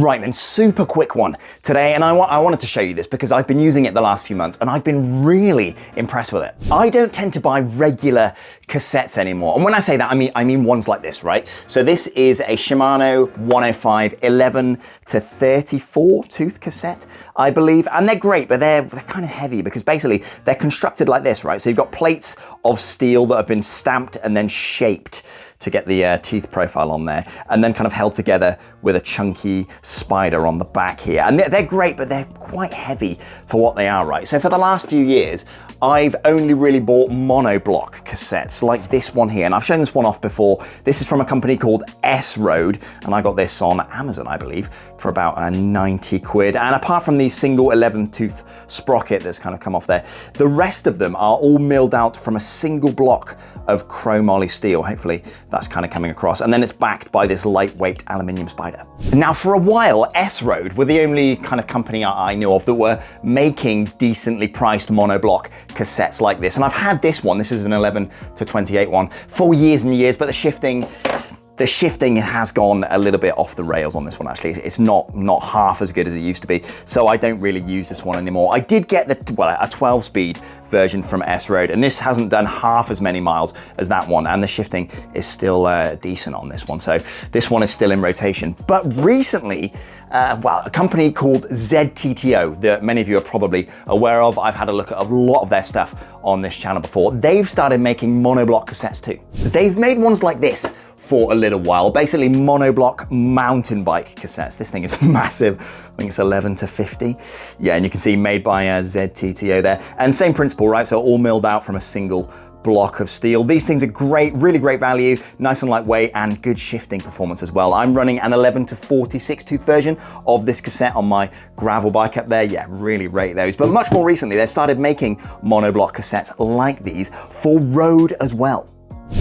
Right then, super quick one today, and I wanted to show you this because I've been using it the last few months and I've been really impressed with it. I don't tend to buy regular cassettes anymore. And when I say that, I mean ones like this, right? So this is a Shimano 105 11 to 34 tooth cassette, I believe. And they're great, but they're kind of heavy because basically they're constructed like this, right? So you've got plates of steel that have been stamped and then shaped to get the teeth profile on there, and then kind of held together with a chunky spider on the back here. And they're great, but they're quite heavy for what they are, right? So for the last few years, I've only really bought monoblock cassettes like this one here, and I've shown this one off before. This is from a company called SROAD, and I got this on Amazon, I believe, for about 90 quid. And apart from the single 11 tooth sprocket that's kind of come off there, the rest of them are all milled out from a single block of chromoly steel. Hopefully that's kind of coming across. And then it's backed by this lightweight aluminium spider. Now for a while, SROAD were the only kind of company I knew of that were making decently priced monoblock cassettes like this. And I've had this one, this is an 11 to 28 one, for years and years, but the shifting has gone a little bit off the rails on this one, actually. It's not half as good as it used to be, so I don't really use this one anymore. I did get a 12-speed version from SROAD, and this hasn't done half as many miles as that one, and the shifting is still decent on this one, so this one is still in rotation. But recently, a company called ZTTO, that many of you are probably aware of, I've had a look at a lot of their stuff on this channel before, they've started making monoblock cassettes too. They've made ones like this for a little while, basically monoblock mountain bike cassettes. This thing is massive. I think it's 11 to 50. Yeah, and you can see made by ZTTO there. And same principle, right? So all milled out from a single block of steel. These things are great, really great value, nice and lightweight, and good shifting performance as well. I'm running an 11 to 46 tooth version of this cassette on my gravel bike up there. Yeah, really rate those. But much more recently, they've started making monoblock cassettes like these for road as well.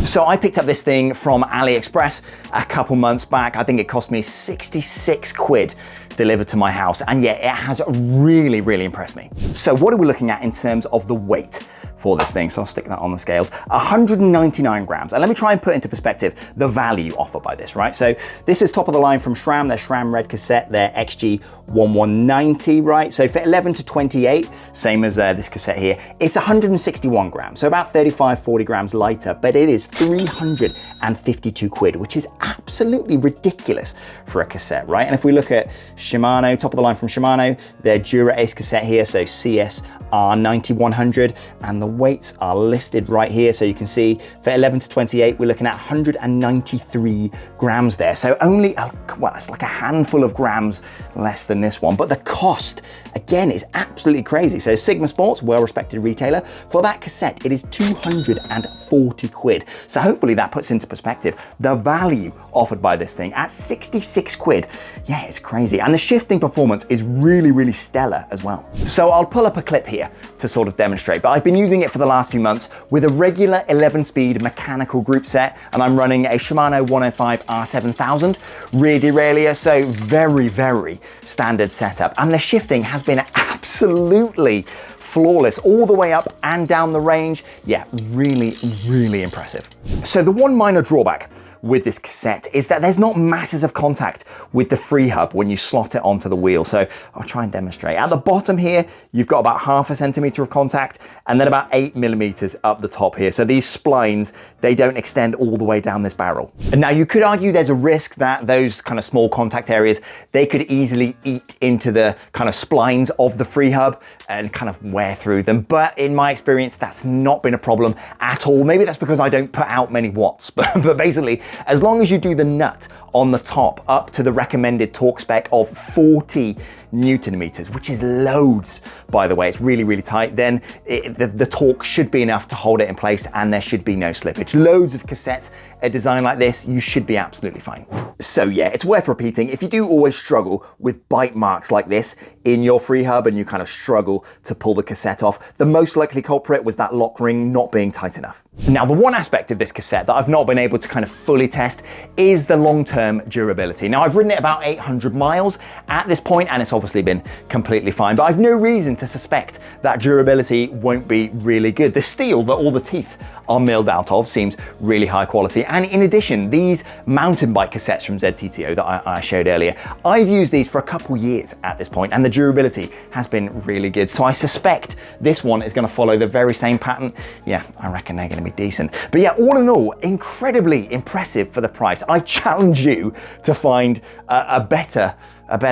So I picked up this thing from AliExpress a couple months back. I think it cost me 66 quid delivered to my house. And yeah, it has really, really impressed me. So what are we looking at in terms of the weight for this thing? So I'll stick that on the scales. 199 grams. And let me try and put into perspective the value offered by this, right? So this is top of the line from SRAM, their SRAM red cassette, their XG1190, right? So for 11 to 28, same as this cassette here, it's 161 grams. So about 35, 40 grams lighter, but it is 352 quid, which is absolutely ridiculous for a cassette, right? And if we look at Shimano, top of the line from Shimano, their Dura-Ace cassette here, so CS R9100, and the weights are listed right here. So you can see for 11 to 28, we're looking at 193 grams there. So only, well, it's like a handful of grams less than this one, but the cost, again, is absolutely crazy. So Sigma Sports, well-respected retailer, for that cassette, it is 240 quid. So hopefully that puts into perspective the value offered by this thing at 66 quid. Yeah, it's crazy. And the shifting performance is really, really stellar as well. So I'll pull up a clip here to sort of demonstrate, but I've been using it for the last few months with a regular 11-speed mechanical group set, and I'm running a Shimano 105 R7000 rear derailleur, so very, very standard setup. And the shifting has been absolutely flawless all the way up and down the range. Yeah, really, really impressive. So the one minor drawback with this cassette is that there's not masses of contact with the free hub when you slot it onto the wheel. So I'll try and demonstrate. At the bottom here, you've got about 0.5 centimeter of contact, and then about 8 millimeters up the top here. So these splines, they don't extend all the way down this barrel. And now you could argue there's a risk that those kind of small contact areas, they could easily eat into the kind of splines of the free hub and kind of wear through them. But in my experience, that's not been a problem at all. Maybe that's because I don't put out many watts, but basically, as long as you do the nut on the top up to the recommended torque spec of 40 Newton meters, which is loads, by the way, it's really, really tight, then the torque should be enough to hold it in place and there should be no slippage. Loads of cassettes are designed like this, you should be absolutely fine. So yeah, it's worth repeating. If you do always struggle with bite marks like this in your free hub and you kind of struggle to pull the cassette off, the most likely culprit was that lock ring not being tight enough. Now, the one aspect of this cassette that I've not been able to kind of fully test is the long-term durability. Now, I've ridden it about 800 miles at this point, and it's obviously been completely fine, but I've no reason to suspect that durability won't be really good. The steel that all the teeth are milled out of. Seems really high quality. And in addition, these mountain bike cassettes from ZTTO that I showed earlier, I've used these for a couple years at this point, and the durability has been really good. So I suspect this one is going to follow the very same pattern. Yeah, I reckon they're going to be decent. But yeah, all in all, incredibly impressive for the price. I challenge you to find a better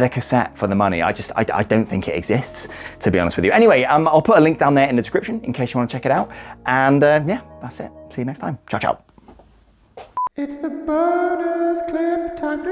cassette for the money. I don't think it exists, to be honest with you. Anyway, I'll put a link down there in the description in case you want to check it out. And yeah, that's it. See you next time. Ciao, ciao. It's the bonus clip time.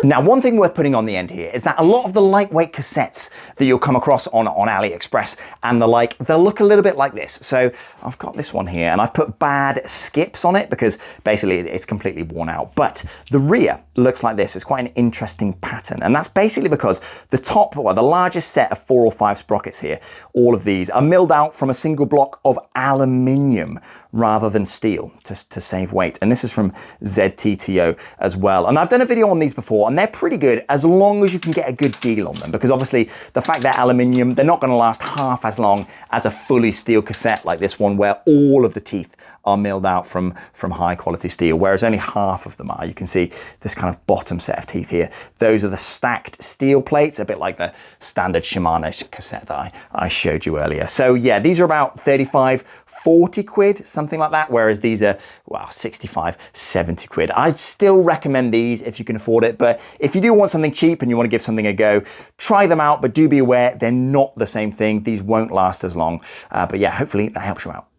Now, one thing worth putting on the end here is that a lot of the lightweight cassettes that you'll come across on AliExpress and the like, they'll look a little bit like this. So I've got this one here and I've put bad skips on it because basically it's completely worn out. But the rear looks like this. It's quite an interesting pattern. And that's basically because the top, well, the largest set of 4 or 5 sprockets here, all of these are milled out from a single block of aluminium rather than steel to save weight. And this is from ZTTO as well. And I've done a video on these before and they're pretty good as long as you can get a good deal on them, because obviously the fact they're aluminium, they're not going to last half as long as a fully steel cassette like this one where all of the teeth are milled out from high quality steel, whereas only half of them are. You can see this kind of bottom set of teeth here. Those are the stacked steel plates, a bit like the standard Shimano cassette that I showed you earlier. So yeah, these are about 35, 40 quid, something like that, whereas these are, well, 65, 70 quid. I'd still recommend these if you can afford it, but if you do want something cheap and you want to give something a go, try them out, but do be aware they're not the same thing. These won't last as long, but yeah, hopefully that helps you out.